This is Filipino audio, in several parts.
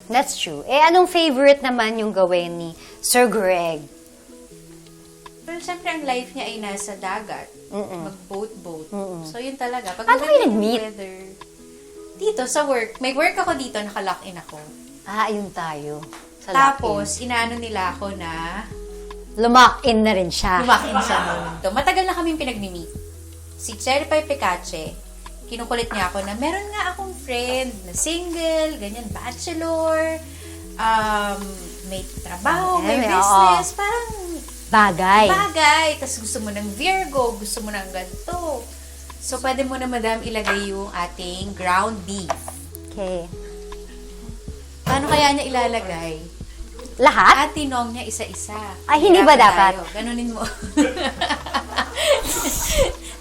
That's true. Eh, anong favorite naman yung gawin ni Sir Greg? Pero siyempre, ang life niya ay nasa dagat. Mag-boat. So, yun talaga. Pag Paano kayo maganda yung nag-meet? weather, dito, sa work. May work ako dito, naka-lock-in ako. Ayun tayo. Sa Tapos, inaano nila ako na lumak-in na rin siya. lumakin siya noon. Matagal na kaming pinag-meet. Si Cherry Pie Picache, kinukulit niya ako na meron nga akong friend na single, ganyan, bachelor, may trabaho, may Ayan, business, parang Bagay. Tapos gusto mo ng Virgo, gusto mo ng ganito. So, pwede mo na, madam, ilagay yung ating ground beef. Okay. Paano kaya niya ilalagay? Lahat? At tinong niya isa-isa. Ay, hindi ba Hirapan dapat? tayo. Ganunin mo.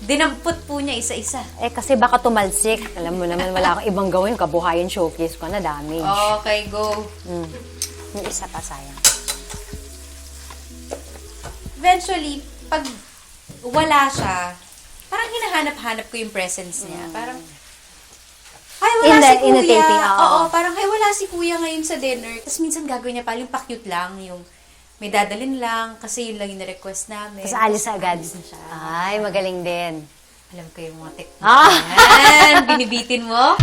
Dinampot po niya isa-isa. Eh, kasi baka tumalsik. Alam mo naman, wala akong ibang gawin. Kabuhayan showcase ko na damage. Okay, go. Yung isa pa, sayang. Eventually, pag wala siya, parang hinahanap-hanap ko yung presence niya. Parang, ay, wala si In the kuya. taping, oo. Oo, parang, ay, wala si kuya ngayon sa dinner. Tapos minsan gagawin niya pa, yung pa-cute lang, yung may dadalin lang, kasi yun lang yung na-request namin. Tapos alis agad. Alis na siya. Ay, magaling din. Alam ko yung mga technique. Ah! Yan, binibitin mo.